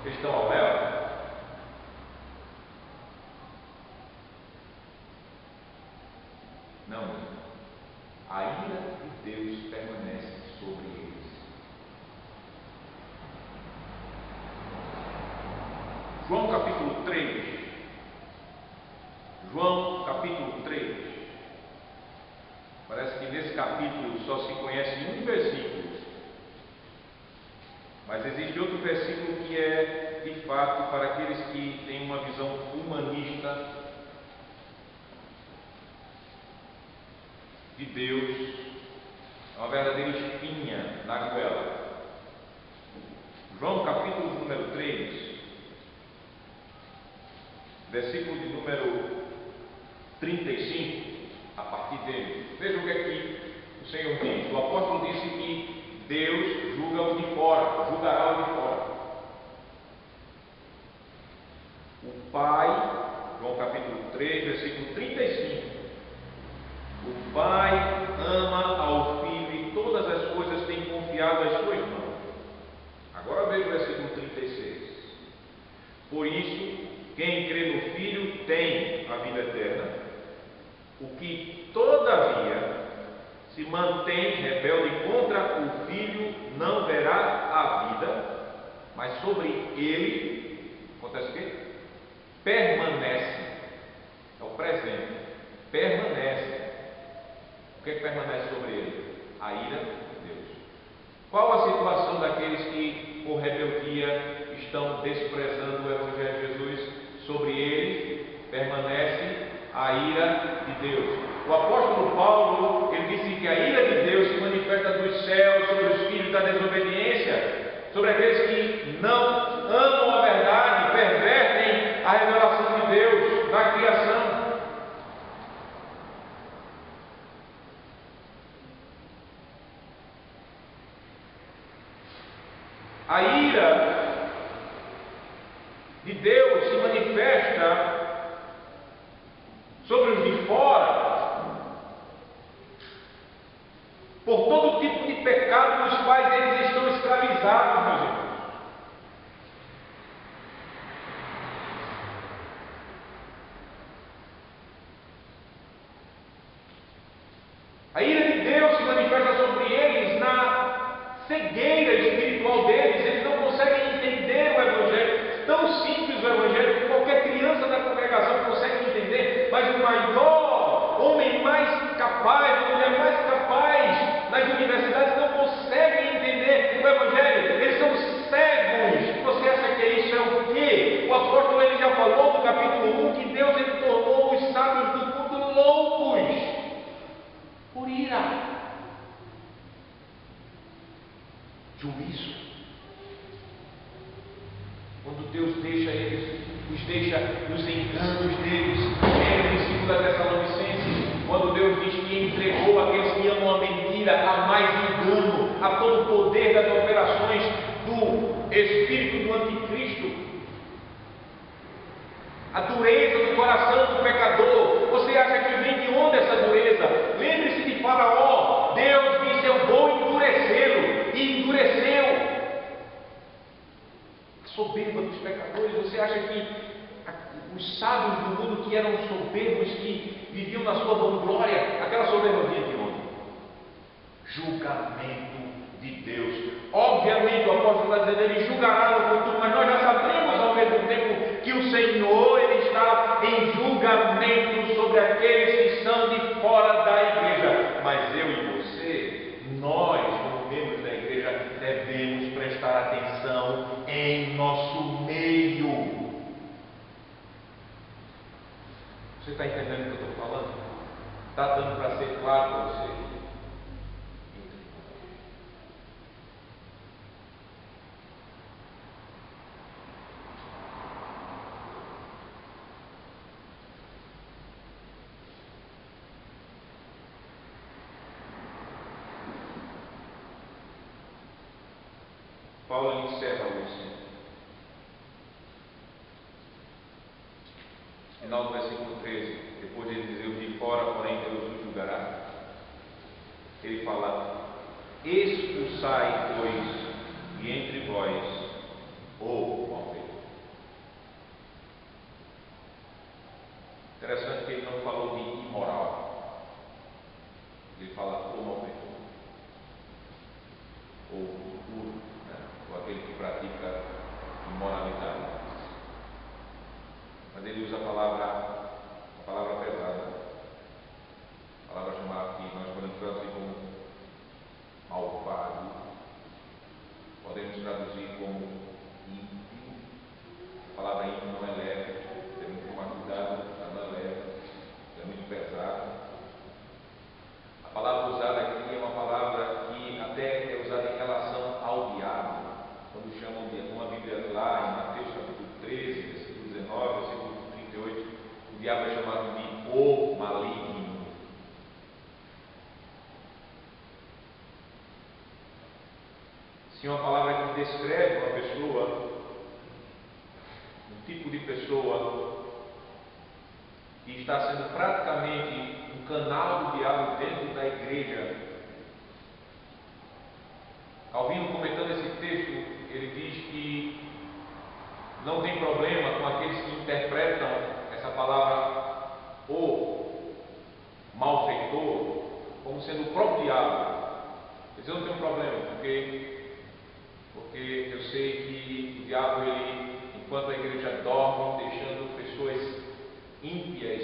Eles estão ao léu? Não. A ira de Deus permanece sobre eles. João capítulo 3. João capítulo 3. Parece que nesse capítulo só se conhece um versículo, mas existe outro versículo que é, de fato, para aqueles que têm uma visão humanista de Deus, é uma verdadeira espinha na goela. João capítulo número 3, versículo de número 35. A partir dele, veja o que aqui o Senhor diz. O apóstolo disse que Deus julga os de fora, julgará os de fora. O Pai, João capítulo 3, versículo 35. O Pai ama ao Filho e todas as coisas tem confiado às suas mãos. Agora veja o versículo 36. Por isso, quem crê no Filho tem a vida eterna. O que, todavia, se mantém rebelde contra o Filho, não verá a vida, mas sobre ele, acontece o quê? Permanece, é o presente, permanece. O que permanece sobre ele? A ira de Deus. Qual a situação daqueles que, por rebeldia, estão desprezando o Evangelho de Jesus? Sobre ele permanece a ira de Deus. O apóstolo Paulo, ele disse que a ira de Deus se manifesta dos céus sobre os filhos da desobediência, sobre aqueles que não amam a verdade, pervertem a revelação de Deus na criação. A ira de Deus se manifesta sobre os de fora, por todo tipo de pecado nos quais eles estão escravizados, meus irmãos. A ira de Deus se manifesta sobre eles na cegueira espiritual deles. Eles não conseguem entender o Evangelho. Tão simples o Evangelho que qualquer criança da congregação consegue entender, mas o maior, homem mais capaz, a mulher mais capaz nas universidades não conseguem entender o Evangelho. Eles são cegos. Você acha que isso é o quê? O apóstolo ele já falou no capítulo 1 que Deus ele tornou os sábios do mundo loucos. juízo. Quando Deus deixa eles, os deixa nos enganos deles. Lembre-se da Tessalonicenses, quando Deus diz que entregou aqueles que amam a mentira a mais engano, a todo o poder das operações do espírito do anticristo, a dureza do coração do pecador. Você acha que vem de onde essa dureza? Lembre-se de Faraó. Deus disse: eu vou endurecê-lo, e endureceu. A soberba dos pecadores. Você acha que os sábios do mundo, que eram soberbos, que viviam na sua vanglória, aquela soberba vinha de onde? Julgamento de Deus. Obviamente o apóstolo está dizendo: ele julgará no futuro, mas nós já sabemos ao mesmo tempo que o Senhor, ele está em julgamento sobre aqueles que são de fora da igreja. Mas eu e você, nós, como membros da igreja, devemos prestar atenção em nosso meio. Você está entendendo o que eu estou falando? Está dando para ser claro para você? Paulo encerra o ensino. Final do versículo 13, depois de dizer: eu vi fora, porém Deus os julgará. Ele fala: expulsai, pois, de entre vós o malfeitor. Interessante que ele não falou de imoral, ele fala o malfeitor, ou impuro, né? Ou aquele que pratica imoralidade. Mas ele usa a palavra pesada, a palavra chamada, que nós podemos traduzir como malvado, podemos traduzir como ímpio. A palavra ímpio não é leve, temos que tomar cuidado, não é leve, é muito pesada. A palavra usada aqui é uma palavra que até é usada em relação ao diabo, quando chamam de uma Bíblia lá em Mateus capítulo 13, versículo 19, versículo 38, o diabo é chamado de o maligno. Se uma palavra que descreve uma pessoa, um tipo de pessoa que está sendo praticamente um canal do diabo dentro da igreja. Calvino, comentando esse texto, ele diz que não tem problema com aqueles que interpretam essa palavra o malfeitor como sendo o próprio diabo. Eles não tem um problema, porque eu sei que o diabo, ele, enquanto a igreja dorme, deixando pessoas ímpias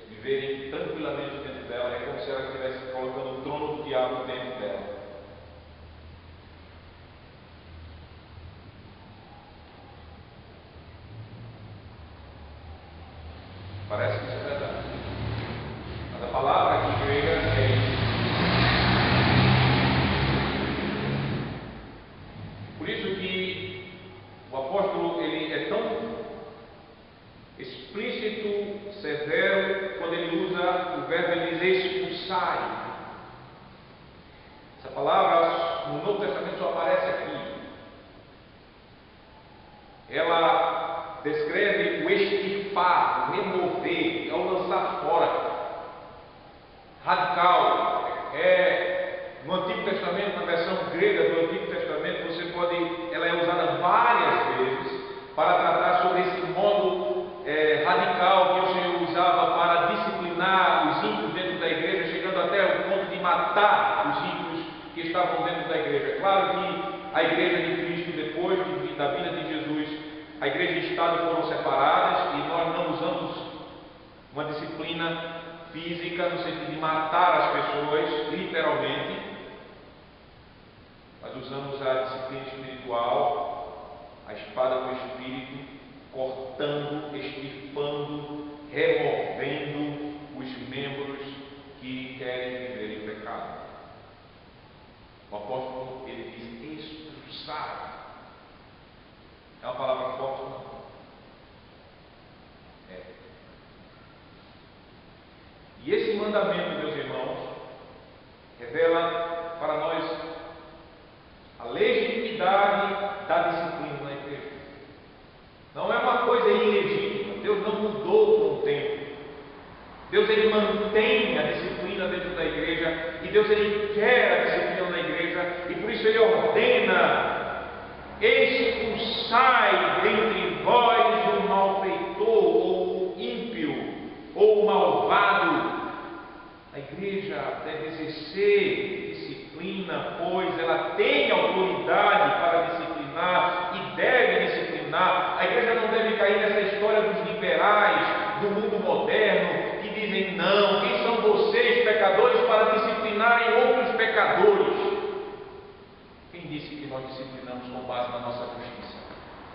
viverem tranquilamente dentro dela, é como se ela estivesse colocando o trono do diabo dentro dela. Parece que isso é verdade. Mas a palavra aqui grega é isso. Por isso que o apóstolo, ele é tão explícito, severo, quando ele usa o verbo, ele diz expulsai. Essa palavra no Novo Testamento só aparece aqui. Ela descreve o extirpar, o remover, é o lançar fora. Radical. No Antigo Testamento, na versão grega do Antigo Testamento, ela é usada várias vezes para tratar sobre esse modo radical que o Senhor usava para disciplinar os ímpios dentro da igreja, chegando até o ponto de matar os ímpios que estavam dentro da igreja. Claro que a igreja de Cristo, depois da vinda de Jesus, a igreja e o Estado foram separadas, e nós não usamos uma disciplina física no sentido de matar as pessoas, literalmente, mas usamos a disciplina espiritual, a espada do Espírito, cortando, extirpando, removendo os membros que querem viver em pecado. O apóstolo, ele diz sai. É uma palavra forte, não? É. E esse mandamento, meus irmãos, revela para nós a legitimidade da disciplina na igreja. Não é uma coisa ilegítima. Deus não mudou com o tempo. Deus, ele mantém a disciplina dentro da igreja, e Deus, ele quer a disciplina na igreja, e por isso ele ordena: expulsai dentre vós o malfeitor, ou o ímpio, ou o malvado. A igreja deve exercer disciplina, pois ela tem autoridade para disciplinar e deve disciplinar. A igreja não deve cair nessa história dos liberais, do mundo moderno, que dizem: não, quem são vocês, pecadores, para disciplinarem outros pecadores? Quem disse que nós disciplinamos com base na nossa justiça?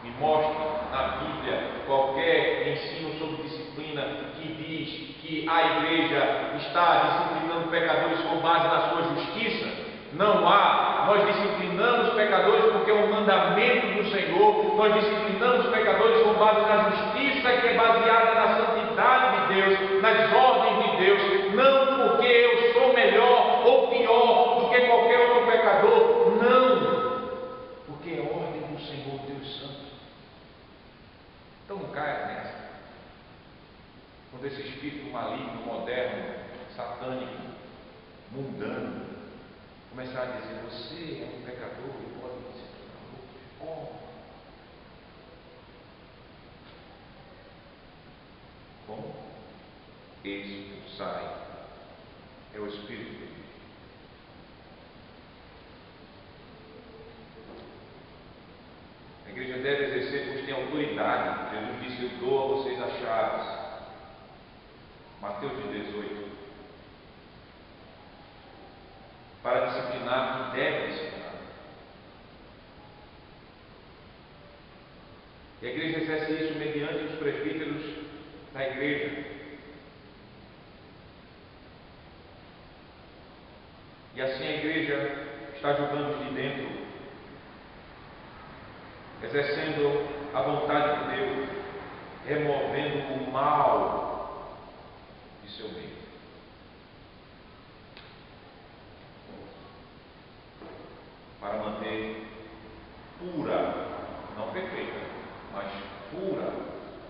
Me mostre na Bíblia qualquer ensino sobre disciplina que diz que a igreja está disciplinando pecadores com base na sua justiça. Não há. Nós disciplinamos pecadores porque é um mandamento do Senhor. Nós disciplinamos pecadores com base na justiça, que é baseada na santidade de Deus, nas ordens de Deus. Não porque eu sou melhor ou pior do que qualquer outro pecador. Não. Porque é ordem do Senhor Deus Santo. Então não caia nessa. Quando esse espírito maligno, moderno, satânico, mundano, começar a dizer: você é um pecador e pode disciplinar outros. Como? Como? Expulsai. É o Espírito de Deus. A igreja deve exercer, pois tem autoridade. Jesus disse: eu dou a vocês as chaves. Mateus 18. Para disciplinar quem deve disciplinar. E a igreja exerce isso mediante os presbíteros da igreja. E assim a igreja está julgando os de dentro, exercendo a vontade de Deus, removendo o mal de seu meio. Para manter pura, não perfeita, mas pura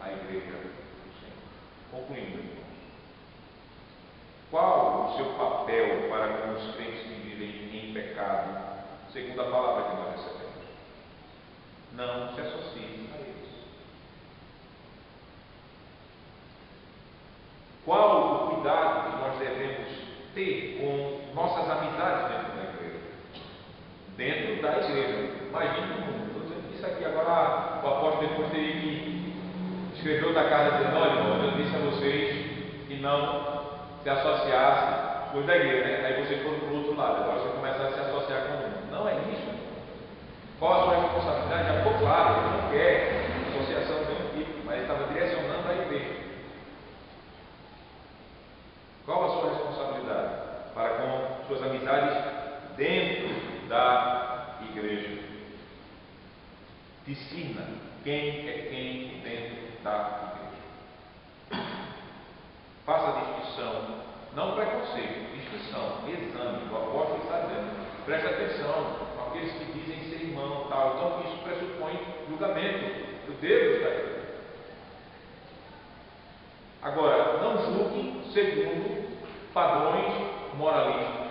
a igreja do Senhor. Concluindo, irmãos, qual o seu papel para com os crentes que vivem em pecado, segundo a palavra que nós recebemos? Não se associe a eles. Qual o cuidado que nós devemos ter com nossas amizades dentro da igreja? Dentro da igreja, imagine o mundo. Estou dizendo isso aqui agora. O apóstolo depois teria que escrever outra carta dizendo: olha, irmão, eu disse a vocês que não se associassem com os da igreja, né? Aí vocês foram para o outro lado, agora você começa a se associar com o mundo. Não é isso. Qual a sua responsabilidade? Já ficou claro, ele não quer associação de nenhum tipo, mas ele estava direcionando a igreja. Qual a sua responsabilidade para com suas amizades dentro da igreja? Discina quem é quem dentro da igreja. Faça a distinção, não preconceito, distinção, exame. O apóstolo está dizendo: preste atenção com aqueles que dizem ser irmão, tal. Então isso pressupõe julgamento. Eu devo estar aqui. Agora, não julgue segundo padrões moralistas,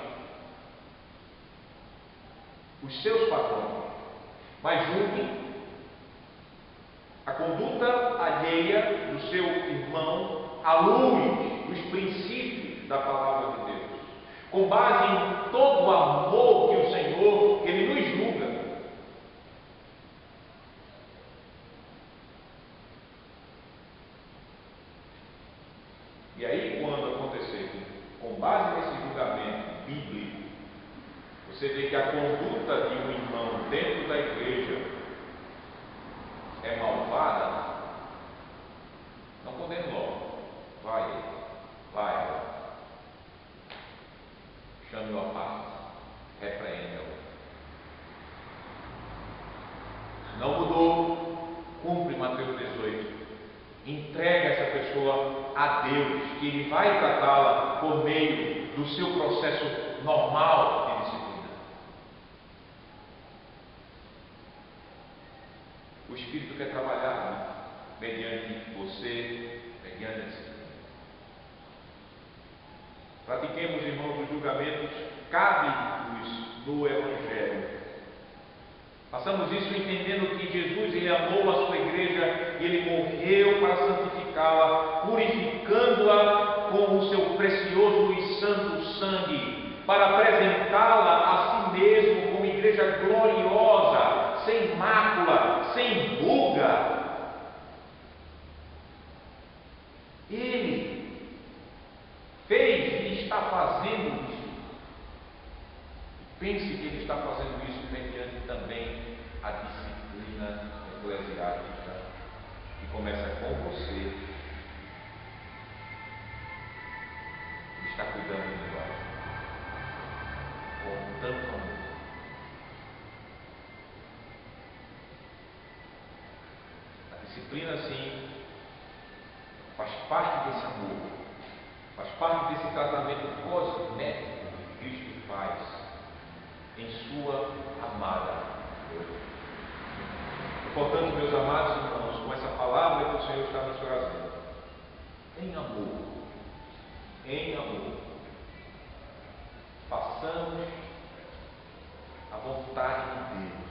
os seus padrões, mas julgue a conduta alheia do seu irmão à luz dos princípios da palavra de Deus, com base em todo o amor que o Senhor, Ele nos julga. E aí, quando acontecer, com base nesse julgamento bíblico, você vê que a conduta de um irmão dentro da igreja é malvada, não condene logo. Vai, chame-o à parte, repreenda-o. Se não mudou, cumpre Mateus 18. Entrega essa pessoa a Deus, que Ele vai tratá-la por meio do seu processo normal de disciplina. O Espírito quer trabalhar mediante você, mediante a disciplina. Pratiquemos, irmãos, os julgamentos cabe-nos no Evangelho. Façamos isso entendendo que Jesus, Ele amou a sua igreja e Ele morreu para santificá-la, purificando-a com o seu precioso e santo sangue, para apresentá-la a si mesmo como igreja gloriosa, sem mácula, sem ruga. Ele fez e está fazendo isso. Pense que Ele está fazendo isso mediante também a disciplina eclesiástica, que começa com você. Ele está cuidando de nós com tanto amor. A disciplina, sim, faz parte desse amor, faz parte desse tratamento cosmético que Cristo faz em sua amada noiva. Portanto, meus amados irmãos, com essa palavra que o Senhor está nos trazendo, em amor, façamos a vontade de Deus.